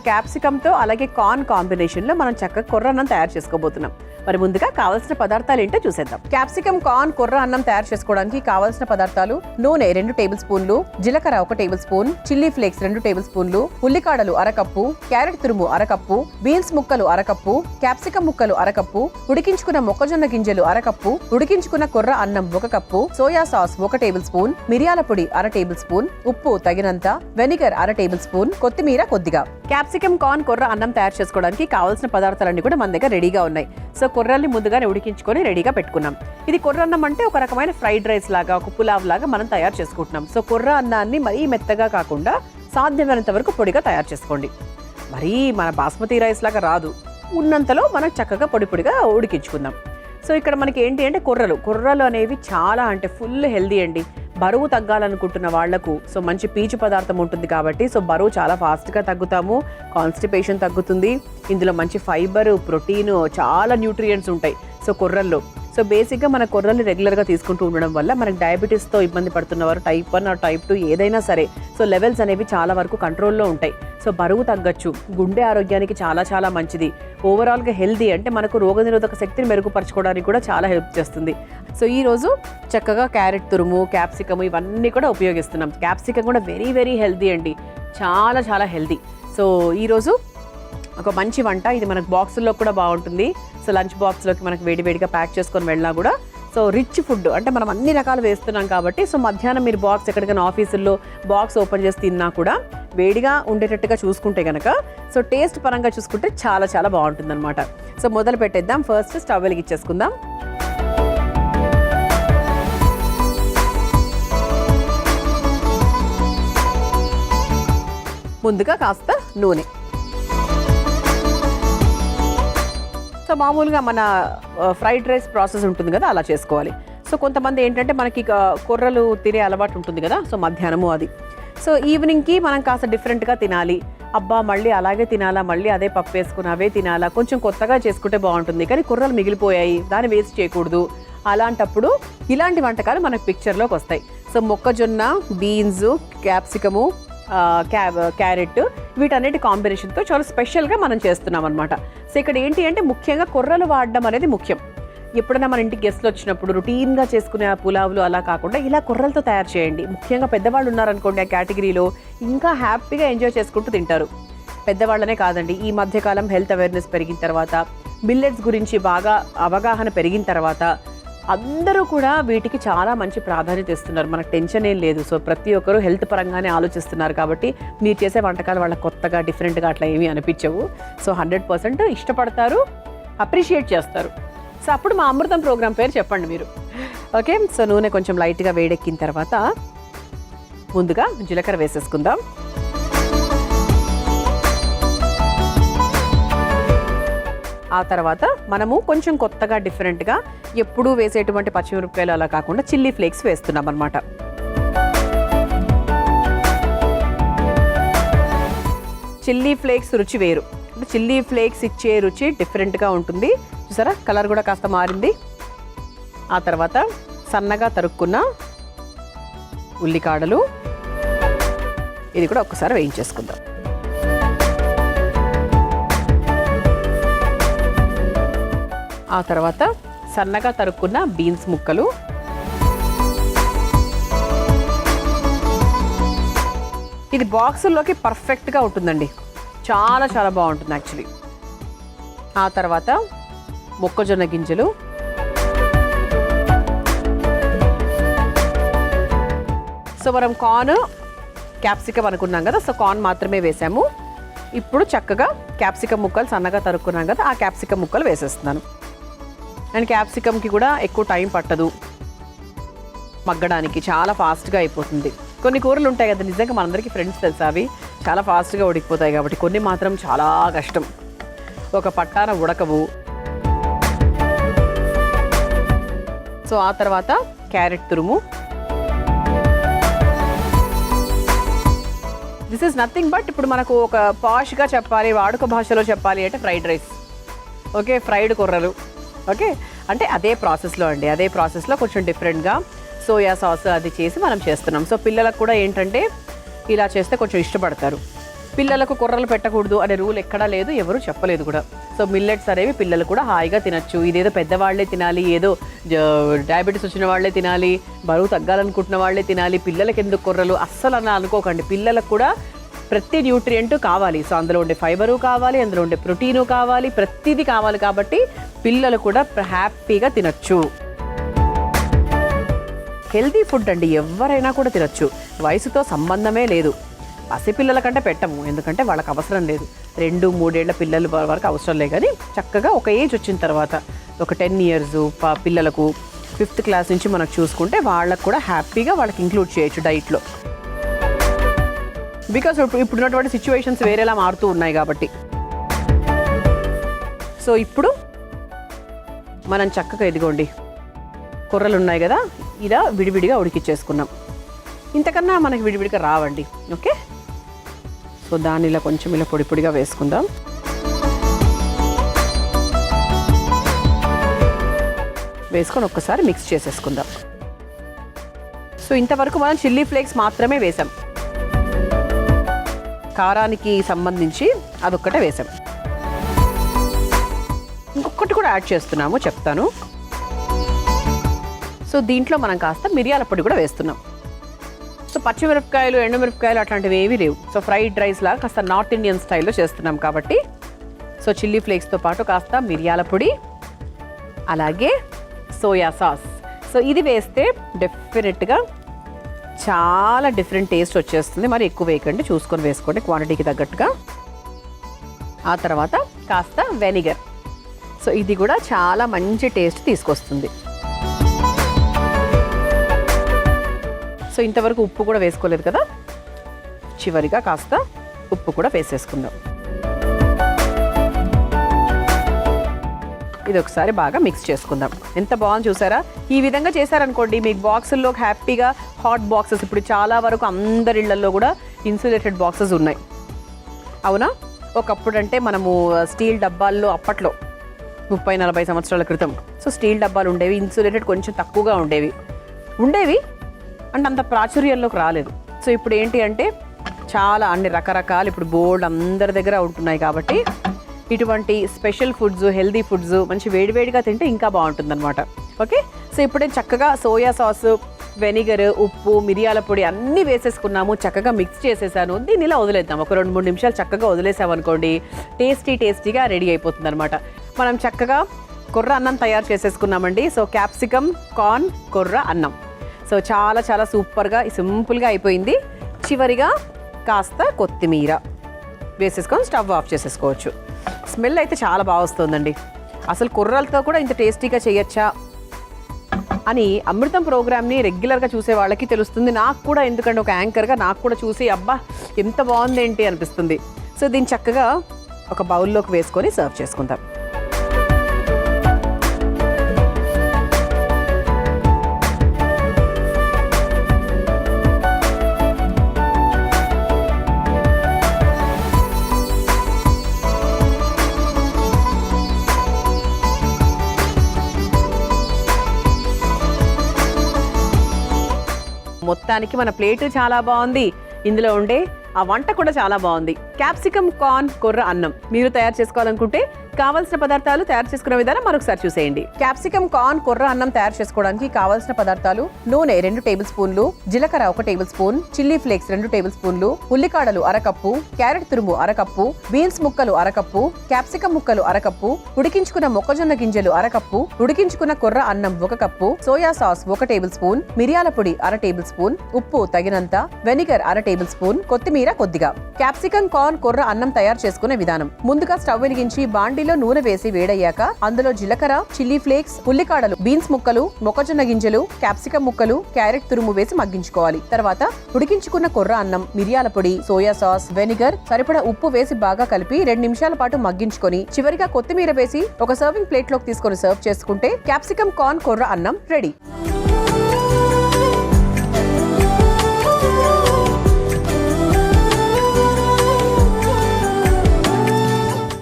క్యాప్సికమ్తో అలాగే కార్న్ కాంబినేషన్లో మనం చక్కగా కొర్ర అన్నం తయారు చేసుకోబోతున్నాం. మరి ముందుగా కావాల్సిన పదార్థాలు ఏంటో చూసేద్దాం. క్యాప్సికమ్ కార్న్ కొర్ర అన్నం తయారు చేసుకోవడానికి కావాల్సిన పదార్థాలు: నూనె 2 టేబుల్ స్పూన్లు, జీలకర్ర 1 table spoon, chilli flakes 2 table స్పూన్లు, ఉల్లికాడలు 1/2 కప్పు, క్యారెట్ తురుము 1/2 కప్పు, బీన్స్ ముక్కలు 1/2 కప్పు, క్యాప్సికమ్ ముక్కలు 1/2 కప్పు, ఉడికించుకున్న మొక్కజొన్న గింజలు 1/2 కప్పు, ఉడికించుకున్న కొర్ర అన్నం 1 cup, soya sauce 1 table spoon, మిరియాల పొడి 1/2 టేబుల్ స్పూన్, ఉప్పు తగినంత, వెనిగర్ 1/2 టేబుల్ స్పూన్, కొత్తిమీర కొద్దిగా. క్యాప్సికమ్ కార్న్ కొర్ర అన్నం తయారు చేసుకోవడానికి కావాల్సిన పదార్థాలన్నీ కూడా మన దగ్గర రెడీగా ఉన్నాయి. సో కొర్రల్ని ముందుగానే ఉడికించుకొని రెడీగా పెట్టుకున్నాం. ఇది కొర్ర అన్నం అంటే ఒక రకమైన ఫ్రైడ్ రైస్ లాగా, ఒక పులావ్ లాగా మనం తయారు చేసుకుంటున్నాం. సో కొర్ర అన్నాన్ని మరీ మెత్తగా కాకుండా సాధ్యమైనంత వరకు పొడిగా తయారు చేసుకోండి. మరీ మన బాస్మతి రైస్ లాగా రాదు, ఉన్నంతలో మనం చక్కగా పొడి పొడిగా ఉడికించుకుందాం. సో ఇక్కడ మనకి ఏంటి అంటే కొర్రలు అనేవి చాలా అంటే ఫుల్ హెల్దీ అండి. బరువు తగ్గాలనుకుంటున్న వాళ్లకు సో మంచి పీచు పదార్థం ఉంటుంది కాబట్టి సో బరువు చాలా ఫాస్ట్గా తగ్గుతాము, కాన్స్టిపేషన్ తగ్గుతుంది. ఇందులో మంచి ఫైబర్, ప్రోటీన్, చాలా న్యూట్రియంట్స్ ఉంటాయి సో కొర్రల్లో. సో బేసిక్గా మన కొర్రలు రెగ్యులర్గా తీసుకుంటూ ఉండడం వల్ల మనకు డయాబెటీస్తో ఇబ్బంది పడుతున్నవారు టైప్ 1 ఆర్ టైప్ 2 ఏదైనా సరే సో లెవెల్స్ అనేవి చాలా వరకు కంట్రోల్లో ఉంటాయి. సో బరువు తగ్గచ్చు, గుండె ఆరోగ్యానికి చాలా చాలా మంచిది. ఓవరాల్గా హెల్దీ అంటే మనకు రోగనిరోధక శక్తిని మెరుగుపరచుకోవడానికి కూడా చాలా హెల్ప్ చేస్తుంది. సో ఈరోజు చక్కగా క్యారెట్ తురుము, క్యాప్సికమ్ ఇవన్నీ కూడా ఉపయోగిస్తున్నాం. క్యాప్సికమ్ కూడా వెరీ వెరీ హెల్దీ అండి, చాలా చాలా హెల్దీ. సో ఈరోజు ఒక మంచి వంట ఇది. మనకు బాక్సుల్లో కూడా బాగుంటుంది. సో లంచ్ బాక్స్లోకి మనకు వేడివేడిగా ప్యాక్ చేసుకొని వెళ్ళినా కూడా సో రిచ్ ఫుడ్ అంటే మనం అన్ని రకాలు వేస్తున్నాం కాబట్టి సో మధ్యాహ్నం మీరు బాక్స్ ఎక్కడికైనా ఆఫీసుల్లో బాక్స్ ఓపెన్ చేసి తిన్నా కూడా వేడిగా ఉండేటట్టుగా చూసుకుంటే కనుక సో టేస్ట్ పరంగా చూసుకుంటే చాలా చాలా బాగుంటుంది అనమాట. సో మొదలు పెట్టేద్దాం. ఫస్ట్ స్టవ్ వెలిగించేసుకుందాం. ముందుగా కాస్త నూనె. సో మామూలుగా మన ఫ్రైడ్ రైస్ ప్రాసెస్ ఉంటుంది కదా, అలా చేసుకోవాలి. సో కొంతమంది ఏంటంటే మనకి కొర్రలు తినే అలవాటు ఉంటుంది కదా, సో మధ్యాహ్నము అది. సో ఈవినింగ్కి మనం కాస్త డిఫరెంట్గా తినాలి, అబ్బా మళ్ళీ అలాగే తినాలా, మళ్ళీ అదే పప్పు వేసుకుని అవే తినాలా, కొంచెం కొత్తగా చేసుకుంటే బాగుంటుంది. కానీ కొర్రలు మిగిలిపోయాయి, దాన్ని వేస్ట్ చేయకూడదు. అలాంటప్పుడు ఇలాంటి వంటకాలు మనకు పిక్చర్లోకి వస్తాయి. సో మొక్కజొన్న, బీన్స్, క్యాప్సికము, క్యారెట్ వీటన్నిటి కాంబినేషన్తో చాలా స్పెషల్గా మనం చేస్తున్నాం అనమాట. సో ఇక్కడ ఏంటి అంటే ముఖ్యంగా కొర్రలు వాడడం అనేది ముఖ్యం. ఎప్పుడైనా మన ఇంటికి గెస్ట్లు వచ్చినప్పుడు రొటీన్గా చేసుకునే పులావులు అలా కాకుండా ఇలా కొర్రలతో తయారు చేయండి. ముఖ్యంగా పెద్దవాళ్ళు ఉన్నారనుకోండి ఆ కేటగిరీలో ఇంకా హ్యాపీగా ఎంజాయ్ చేసుకుంటూ తింటారు. పెద్దవాళ్ళనే కాదండి, ఈ మధ్యకాలం హెల్త్ అవేర్నెస్ పెరిగిన తర్వాత, మిల్లెట్స్ గురించి బాగా అవగాహన పెరిగిన తర్వాత అందరూ కూడా వీటికి చాలా మంచి ప్రాధాన్యత ఇస్తున్నారు. మనకు టెన్షన్ ఏం లేదు. సో ప్రతి ఒక్కరూ హెల్త్ పరంగానే ఆలోచిస్తున్నారు కాబట్టి మీరు చేసే వంటకాలు వాళ్ళకి కొత్తగా డిఫరెంట్గా అట్లా ఏమీ అనిపించవు. సో 100% ఇష్టపడతారు, అప్రిషియేట్ చేస్తారు. సో అప్పుడు మా అమృతం ప్రోగ్రామ్ పేరు చెప్పండి మీరు. ఓకే. సో నూనె కొంచెం లైట్గా వేడెక్కిన తర్వాత ముందుగా జీలకర్ర వేసేసుకుందాం. ఆ తర్వాత మనము కొంచెం కొత్తగా డిఫరెంట్గా ఎప్పుడూ వేసేటువంటి పచ్చిమిరపకాయలు అలా కాకుండా చిల్లీ ఫ్లేక్స్ వేస్తున్నాం అనమాట. చిల్లీ ఫ్లేక్స్ రుచి వేరు, అంటే చిల్లీ ఫ్లేక్స్ ఇచ్చే రుచి డిఫరెంట్గా ఉంటుంది. చూసారా కలర్ కూడా కాస్త మారింది. ఆ తర్వాత సన్నగా తరుక్కున్న ఉల్లికాడలు, ఇది కూడా ఒక్కసారి వేయించేసుకుందాం. ఆ తర్వాత సన్నగా తరుక్కున్న బీన్స్ ముక్కలు, ఇది బాక్సుల్లోకి పర్ఫెక్ట్గా ఉంటుందండి, చాలా చాలా బాగుంటుంది యాక్చువల్లీ. ఆ తర్వాత మొక్కజొన్న గింజలు, సో మనం కార్న్ క్యాప్సికమ్ అనుకున్నాం కదా, సో కార్న్ మాత్రమే వేసాము. ఇప్పుడు చక్కగా క్యాప్సికమ్ ముక్కలు సన్నగా తరుక్కున్నాం కదా, ఆ క్యాప్సికమ్ ముక్కలు వేసేస్తున్నాను. అండ్ క్యాప్సికమ్కి కూడా ఎక్కువ టైం పట్టదు మగ్గడానికి, చాలా ఫాస్ట్గా అయిపోతుంది. కొన్ని కూరలు ఉంటాయి కదా నిజంగా మనందరికీ ఫ్రెండ్స్ తెలుసా, అవి చాలా ఫాస్ట్గా ఉడికిపోతాయి కాబట్టి కొన్ని మాత్రం చాలా కష్టం, ఒక పట్టాన ఉడకవు. సో ఆ తర్వాత క్యారెట్ తురుము. దిస్ ఈజ్ నథింగ్ బట్ ఇప్పుడు మనకు ఒక పాష్గా చెప్పాలి, వాడుక భాషలో చెప్పాలి అంటే ఫ్రైడ్ రైస్. ఓకే, ఫ్రైడ్ కొర్రలు. ఓకే, అంటే అదే ప్రాసెస్లో అండి, అదే ప్రాసెస్లో కొంచెం డిఫరెంట్గా సోయా సాస్ అది చేసి మనం చేస్తున్నాం. సో పిల్లలకు కూడా ఏంటంటే ఇలా చేస్తే కొంచెం ఇష్టపడతారు. పిల్లలకు కొర్రలు పెట్టకూడదు అనే రూల్ ఎక్కడా లేదు, ఎవరు చెప్పలేదు కూడా. సో మిల్లెట్స్ అనేవి పిల్లలు కూడా హాయిగా తినచ్చు. ఇదేదో పెద్దవాళ్లే తినాలి, ఏదో డయాబెటీస్ వచ్చిన వాళ్ళే తినాలి, బరువు తగ్గాలనుకుంటున్న వాళ్ళే తినాలి, పిల్లలకి ఎందుకు కొర్రలు అస్సలు అని అనుకోకండి. పిల్లలకు కూడా ప్రతి న్యూట్రియంట్ కావాలి. సో అందులో ఉండే ఫైబరు కావాలి, అందులో ఉండే ప్రోటీను కావాలి, ప్రతిదీ కావాలి. కాబట్టి పిల్లలు కూడా హ్యాపీగా తినచ్చు. హెల్తీ ఫుడ్ అండి, ఎవరైనా కూడా తినచ్చు, వయసుతో సంబంధమే లేదు. పసిపిల్లల కంటే పెట్టము, ఎందుకంటే వాళ్ళకి అవసరం లేదు. 2-3 ఏళ్ల పిల్లల వరకు అవసరం లేదు. కానీ చక్కగా ఒక ఏజ్ వచ్చిన తర్వాత ఒక 10 years పిల్లలకు 5th క్లాస్ నుంచి మనకు చూసుకుంటే వాళ్ళకు కూడా హ్యాపీగా వాళ్ళకి ఇంక్లూడ్ చేయొచ్చు డైట్లో. బికాస్ ఇప్పుడున్నటువంటి సిచ్యువేషన్స్ వేరేలా మారుతూ ఉన్నాయి కాబట్టి. సో ఇప్పుడు మనం చక్కగా ఇదిగోండి కొర్రలు ఉన్నాయి కదా, ఇలా విడివిడిగా ఉడికిచ్చేసుకున్నాం. ఇంతకన్నా మనకి విడివిడిగా రావండి. ఓకే, సో దాన్ని ఇలా కొంచెం ఇలా పొడి పొడిగా వేసుకుందాం. వేసుకొని ఒక్కసారి మిక్స్ చేసేసుకుందాం. సో ఇంతవరకు మనం చిల్లీ ఫ్లేక్స్ మాత్రమే వేసాం, కారానికి సంబంధించి అదొక్కటే వేసాం. ఇంకొకటి కూడా యాడ్ చేస్తున్నాము, చెప్తాను. సో దీంట్లో మనం కాస్త మిరియాల పొడి కూడా వేస్తున్నాం. సో పచ్చిమిరపకాయలు, ఎండుమిరపకాయలు అట్లాంటివి ఏమీ లేవు. సో ఫ్రైడ్ రైస్ లాగా కాస్త నార్త్ ఇండియన్ స్టైల్లో చేస్తున్నాం కాబట్టి. సో చిల్లీ ఫ్లేక్స్తో పాటు కాస్త మిరియాల పొడి, అలాగే సోయా సాస్. సో ఇది వేస్తే డెఫినెట్గా చాలా డిఫరెంట్ టేస్ట్ వచ్చేస్తుంది. మరి ఎక్కువ వేయకండి, చూసుకొని వేసుకోండి క్వాంటిటీకి తగ్గట్టుగా. ఆ తర్వాత కాస్త వెనిగర్. సో ఇది కూడా చాలా మంచి టేస్ట్ తీసుకొస్తుంది. సో ఇంతవరకు ఉప్పు కూడా వేసుకోలేదు కదా, చివరిగా కాస్త ఉప్పు కూడా వేసేసుకుందాం. ఇది ఒకసారి బాగా మిక్స్ చేసుకుందాం. ఎంత బాగుంది చూసారా? ఈ విధంగా చేశారనుకోండి, మీకు బాక్సుల్లో హ్యాపీగా హాట్ బాక్సెస్, ఇప్పుడు చాలా వరకు అందరి ఇళ్లలో కూడా ఇన్సులేటెడ్ బాక్సెస్ ఉన్నాయి, అవునా? ఒకప్పుడు అంటే మనము స్టీల్ డబ్బాల్లో అప్పట్లో 30-40 సంవత్సరాల క్రితం సో స్టీల్ డబ్బాలు ఉండేవి, ఇన్సులేటెడ్ కొంచెం తక్కువగా ఉండేవి అంటే అంత ప్రాచుర్యంలోకి రాలేదు. సో ఇప్పుడు ఏంటి అంటే చాలా అన్ని రకరకాలు ఇప్పుడు బోర్డు అందరి దగ్గర ఉంటున్నాయి. కాబట్టి ఇటువంటి స్పెషల్ ఫుడ్స్, హెల్దీ ఫుడ్స్ మంచి వేడివేడిగా తింటే ఇంకా బాగుంటుందన్నమాట. ఓకే, సో ఇప్పుడే చక్కగా సోయా సాస్, వెనిగర్, ఉప్పు, మిరియాల పొడి అన్నీ వేసేసుకున్నాము. చక్కగా మిక్స్ చేసేసాను. దీన్ని ఇలా వదిలేద్దాం. ఒక 2-3 నిమిషాలు చక్కగా వదిలేసామనుకోండి, టేస్టీగా రెడీ అయిపోతుంది అనమాట. మనం చక్కగా కొర్ర అన్నం తయారు చేసేసుకున్నామండి. సో క్యాప్సికమ్ కార్న్ కొర్ర అన్నం. సో చాలా చాలా సూపర్గా సింపుల్గా అయిపోయింది. చివరిగా కాస్త కొత్తిమీర వేసేసుకొని స్టవ్ ఆఫ్ చేసేసుకోవచ్చు. స్మెల్ అయితే చాలా బాగా వస్తుందండి. అసలు కొర్రలతో కూడా ఇంత టేస్టీగా చేయొచ్చా అని అమృతం ప్రోగ్రామ్ని రెగ్యులర్గా చూసే వాళ్ళకి తెలుస్తుంది. నాకు కూడా, ఎందుకంటే ఒక యాంకర్గా నాకు కూడా చూసి అబ్బా ఎంత బాగుంది ఏంటి అనిపిస్తుంది. సో దీన్ని చక్కగా ఒక బౌల్లోకి వేసుకొని సర్వ్ చేసుకుందాం. మొత్తానికి మన ప్లేట్ చాలా బాగుంది, ఇందులో ఉండే ఆ వంట కూడా చాలా బాగుంది. క్యాప్సికమ్ కార్న్ కొర్ర అన్నం మీరు తయారు చేసుకోవాలనుకుంటే కావాల్సిన పదార్థాలు, తయారు చేసుకునే విధానం మరొకసారి చూసేయండి. క్యాప్సికమ్ కార్న్ కొర్ర అన్నం తయారు చేసుకోవడానికి కావాల్సిన పదార్థాలు: నూనె 2 టేబుల్ స్పూన్లు, జీలకర్ర 1 table spoon, chilli flakes 2 table స్పూన్లు, ఉల్లికాడలు 1/2 కప్పు, క్యారెట్ తురుము 1/2 కప్పు, బీన్స్ ముక్కలు 1/2 కప్పు, క్యాప్సికమ్ ముక్కలు 1/2 కప్పు, ఉడికించుకున్న మొక్కజొన్న గింజలు 1/2 కప్పు, ఉడికించుకున్న కొర్ర అన్నం 1 cup, soya sauce 1 table spoon, మిరియాల పొడి 1/2 టేబుల్ స్పూన్, ఉప్పు తగినంత, వెనిగర్ 1/2 టేబుల్ స్పూన్, కొత్తిమీర కొద్దిగా. క్యాప్సికమ్ కార్న్ కొర్ర అన్నం తయారు చేసుకునే విధానం: ముందుగా స్టవ్ వెలిగించి బాండీలో నూనె వేసి వేడయ్యాక అందులో జీలకర్ర, చిల్లీ ఫ్లేక్స్, ఉల్లికాడలు, బీన్స్ ముక్కలు, మొక్కజొన్న గింజలు, క్యాప్సికమ్ ముక్కలు, క్యారెట్ తురుము వేసి మగ్గించుకోవాలి. తర్వాత ఉడికించుకున్న కొర్ర అన్నం, మిరియాల పొడి, సోయా సాస్, వెనిగర్, సరిపడా ఉప్పు వేసి బాగా కలిపి 2 నిమిషాల పాటు మగ్గించుకొని చివరిగా కొత్తిమీర వేసి ఒక సర్వింగ్ ప్లేట్ లోకి తీసుకొని సర్వ్ చేసుకుంటే క్యాప్సికమ్ కార్న్ కొర్ర అన్నం రెడీ.